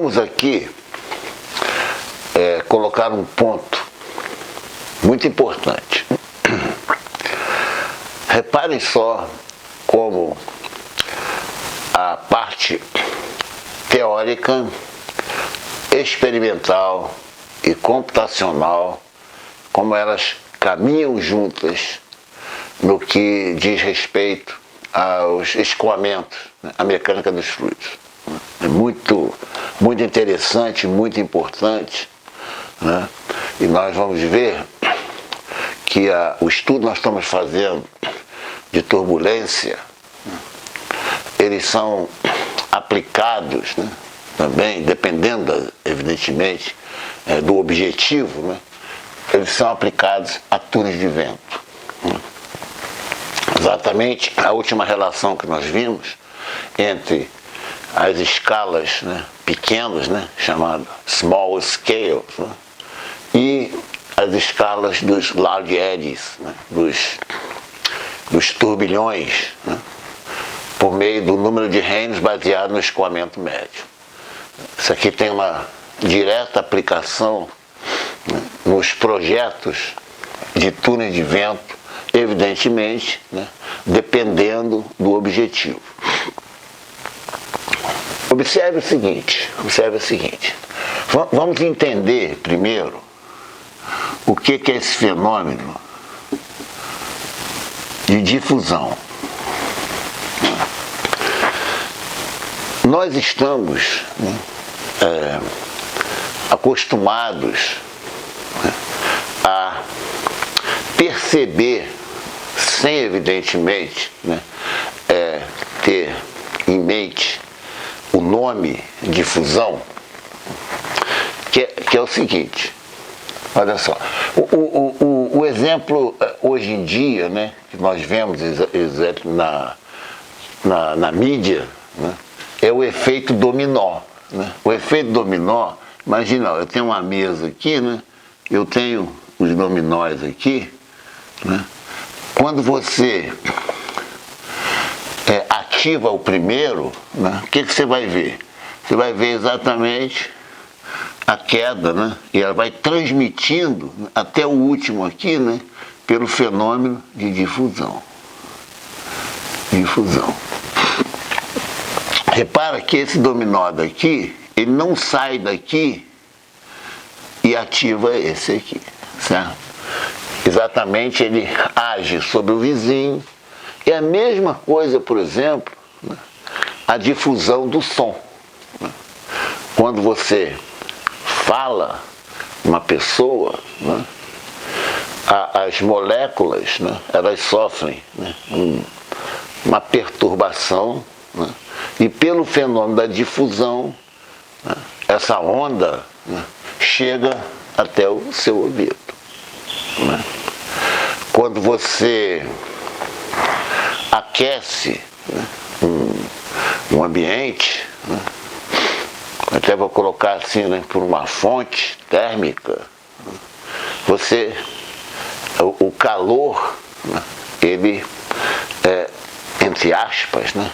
vamos aqui colocar um ponto muito importante. Reparem só como a parte teórica, experimental e computacional, como elas caminham juntas no que diz respeito aos escoamentos, né, a mecânica dos fluidos. É muito interessante, muito importante, né? E nós vamos ver que o estudo que nós estamos fazendo de turbulência, eles são aplicados, né, também, dependendo, evidentemente, do objetivo, né, eles são aplicados a túneis de vento. Né? Exatamente a última relação que nós vimos entre as escalas, né, pequenas, né, chamadas small scales, né, e as escalas dos large eddies, né, dos turbilhões, né, por meio do número de reinos baseado no escoamento médio. Isso aqui tem uma direta aplicação, né, nos projetos de túneis de vento, evidentemente, né, dependendo do objetivo. Observe o seguinte, vamos entender primeiro o que é esse fenômeno de difusão. Nós estamos, né, acostumados, né, a perceber, sem evidentemente, né, ter em mente o nome difusão, que é o seguinte, olha só, o exemplo hoje em dia, né, que nós vemos na mídia, né, é o efeito dominó. Né? O efeito dominó, imagina, eu tenho uma mesa aqui, né, eu tenho os dominóis aqui, né, quando você ativa o primeiro, né, o que você vai ver? Você vai ver exatamente a queda, né, e ela vai transmitindo, né, até o último aqui, né, pelo fenômeno de difusão. Repara que esse dominó daqui, ele não sai daqui e ativa esse aqui, certo? Exatamente, ele age sobre o vizinho. É a mesma coisa, por exemplo, né, a difusão do som. Né? Quando você fala uma pessoa, né, as moléculas, né, elas sofrem, né, uma perturbação, né, e pelo fenômeno da difusão, né, essa onda, né, chega até o seu ouvido. Né? Quando você aquece, né, um ambiente, né, até vou colocar assim, né, por uma fonte térmica, né, o calor, né, ele, entre aspas, né,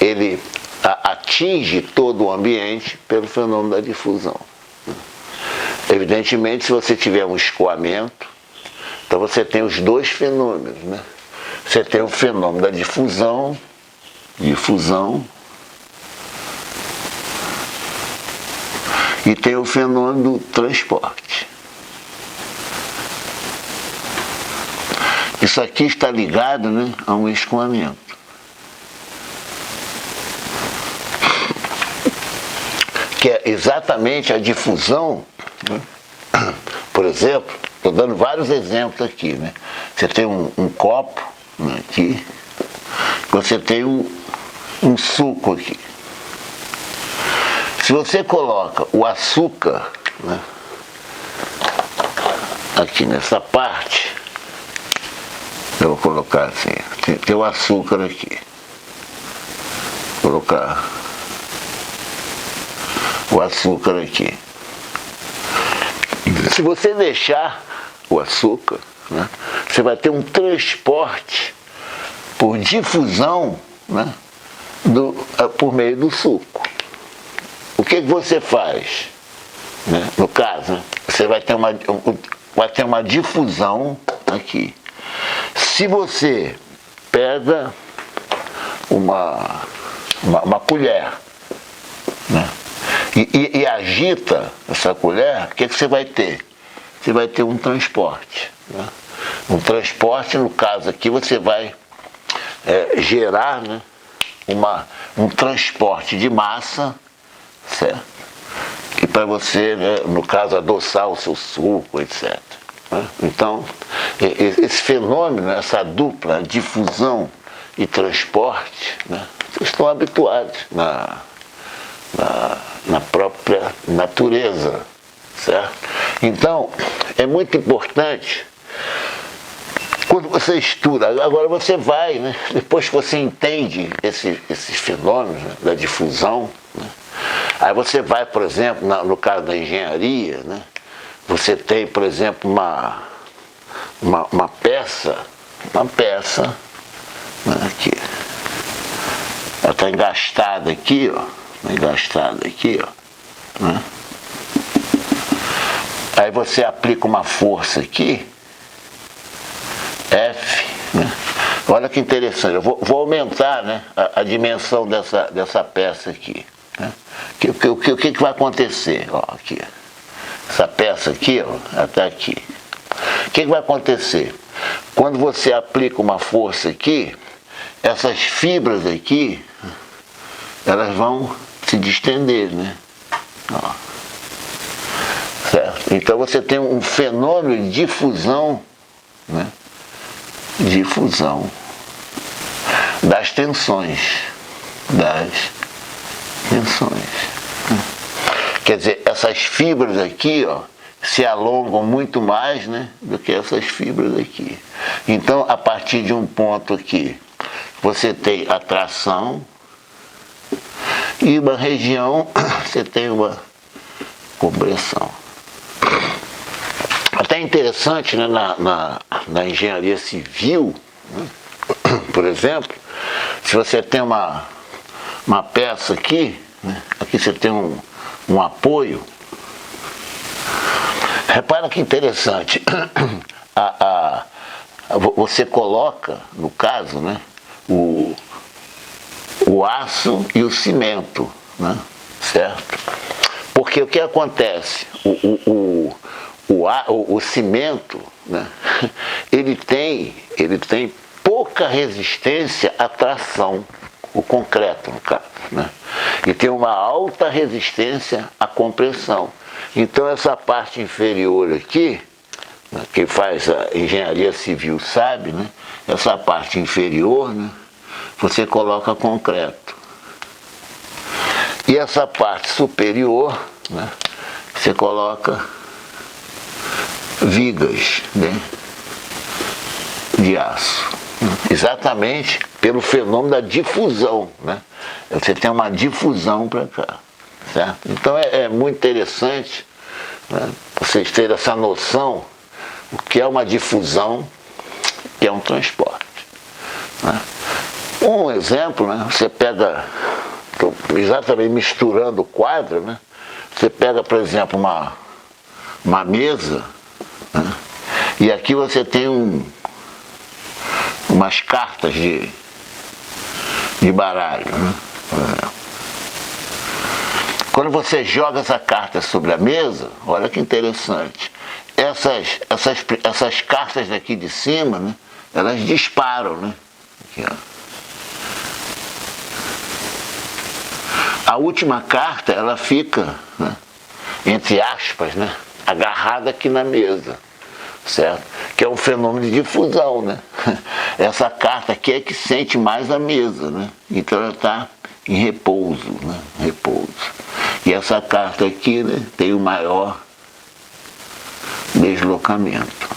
ele atinge todo o ambiente pelo fenômeno da difusão. Né. Evidentemente, se você tiver um escoamento, então você tem os dois fenômenos, né? Você tem o fenômeno da difusão, e tem o fenômeno do transporte. Isso aqui está ligado, né, a um escoamento. Que é exatamente a difusão, né? Por exemplo, estou dando vários exemplos aqui, né? Você tem um copo, né, aqui, você tem um suco aqui. Se você coloca o açúcar, né, aqui nessa parte, eu vou colocar assim, tem o açúcar aqui, vou colocar o açúcar aqui. Se você deixar o açúcar, né, você vai ter um transporte por difusão, né, por meio do suco. O que você faz? Né? No caso, né? Você vai ter uma difusão aqui. Se você pega uma colher, né? e agita essa colher, o que você vai ter? Você vai ter um transporte. Né? Um transporte, no caso aqui, você vai gerar, né, um transporte de massa, certo? E para você, né, no caso, adoçar o seu suco, etc. Né? Então, esse fenômeno, essa dupla difusão e transporte, né, vocês estão habituados na própria natureza, certo? Então, é muito importante, quando você estuda, agora você vai, né, depois que você entende esses fenômenos, né, da difusão, né, aí você vai, por exemplo, no caso da engenharia, né, você tem, por exemplo, uma peça, né, aqui, ela está engastada aqui, ó, né? Aí você aplica uma força aqui, F, né? Olha que interessante, eu vou aumentar, né, a dimensão dessa peça aqui. Né? O que vai acontecer? Ó, aqui. Essa peça aqui, ó, ela está aqui. O que vai acontecer? Quando você aplica uma força aqui, essas fibras aqui, elas vão se distender, né? Ó. Certo? Então você tem um fenômeno de difusão, né? Difusão das tensões. Quer dizer, essas fibras aqui, ó, se alongam muito mais, né, do que essas fibras aqui. Então, a partir de um ponto aqui, você tem atração, e uma região você tem uma compressão. Até interessante, né, na engenharia civil, né, por exemplo, se você tem uma peça aqui, né, aqui você tem um apoio. Repara que interessante, você coloca, no caso, né, o aço e o cimento, né, certo? Porque o que acontece? O cimento, né, ele tem pouca resistência à tração, o concreto, no caso, né, e tem uma alta resistência à compressão. Então essa parte inferior aqui, né, quem faz a engenharia civil sabe, né, essa parte inferior, né, você coloca concreto. E essa parte superior, né, você coloca vigas, né, de aço. Exatamente pelo fenômeno da difusão, né? Você tem uma difusão para cá, certo? Então é muito interessante, né, vocês terem essa noção o que é uma difusão, o que é um transporte, né? Um exemplo, né, você pega, exatamente misturando o quadro, né, você pega, por exemplo, uma mesa, né, e aqui você tem umas cartas de baralho, né? Quando você joga essa carta sobre a mesa, olha que interessante, essas cartas daqui de cima, né, elas disparam, né? Aqui, ó. A última carta, ela fica, né, entre aspas, né, agarrada aqui na mesa, certo? Que é um fenômeno de difusão, né? Essa carta aqui é que sente mais a mesa, né? Então ela está em repouso, né? Repouso. E essa carta aqui, né, tem o maior deslocamento.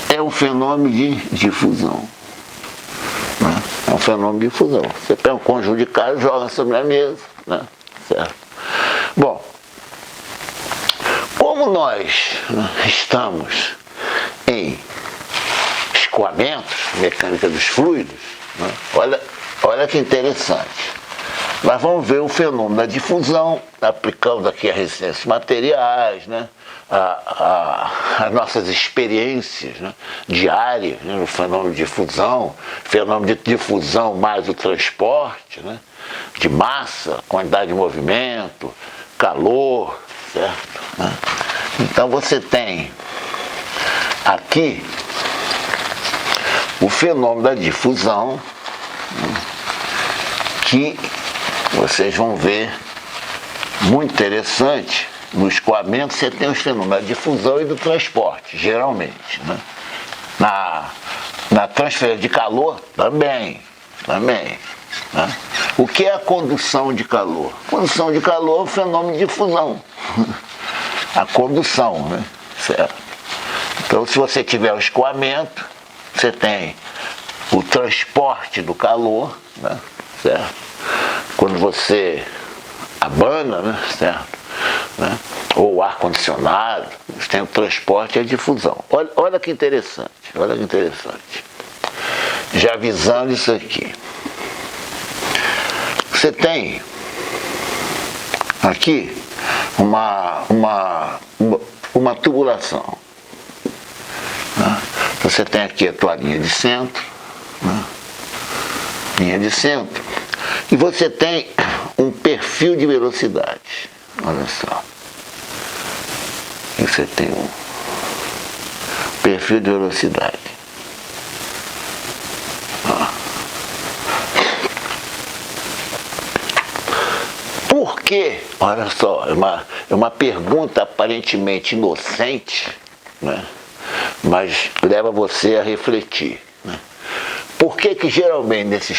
É um fenômeno de difusão, né? É um fenômeno de difusão. Você pega um conjunto de caras e joga sobre a mesa, né? Certo? Bom, como nós, né, estamos em escoamentos, mecânica dos fluidos, né, olha que interessante. Nós vamos ver o fenômeno da difusão, aplicando aqui as resistências materiais, né? As nossas experiências, né? Diárias, né? O fenômeno de difusão, mais o transporte, né? De massa, quantidade de movimento, calor, certo? Né? Então você tem aqui o fenômeno da difusão, que vocês vão ver muito interessante. No escoamento você tem os fenômenos da difusão e do transporte, geralmente, né? Na transferência de calor, também, né? O que é a condução de calor? A condução de calor é um fenômeno de difusão. A condução, né? Certo? Então, se você tiver o escoamento, você tem o transporte do calor, né? Certo? Quando você abana, né? Certo? Né? Ou o ar-condicionado, você tem o transporte e a difusão. Olha que interessante, olha que interessante. Já avisando isso aqui. Você tem aqui uma tubulação. Né? Você tem aqui a tua linha de centro, né? Linha de centro, e você tem um perfil de velocidade. Olha só. E você tem um perfil de velocidade. Por quê? Olha só, é uma pergunta aparentemente inocente, né? Mas leva você a refletir, né? Por que geralmente nesses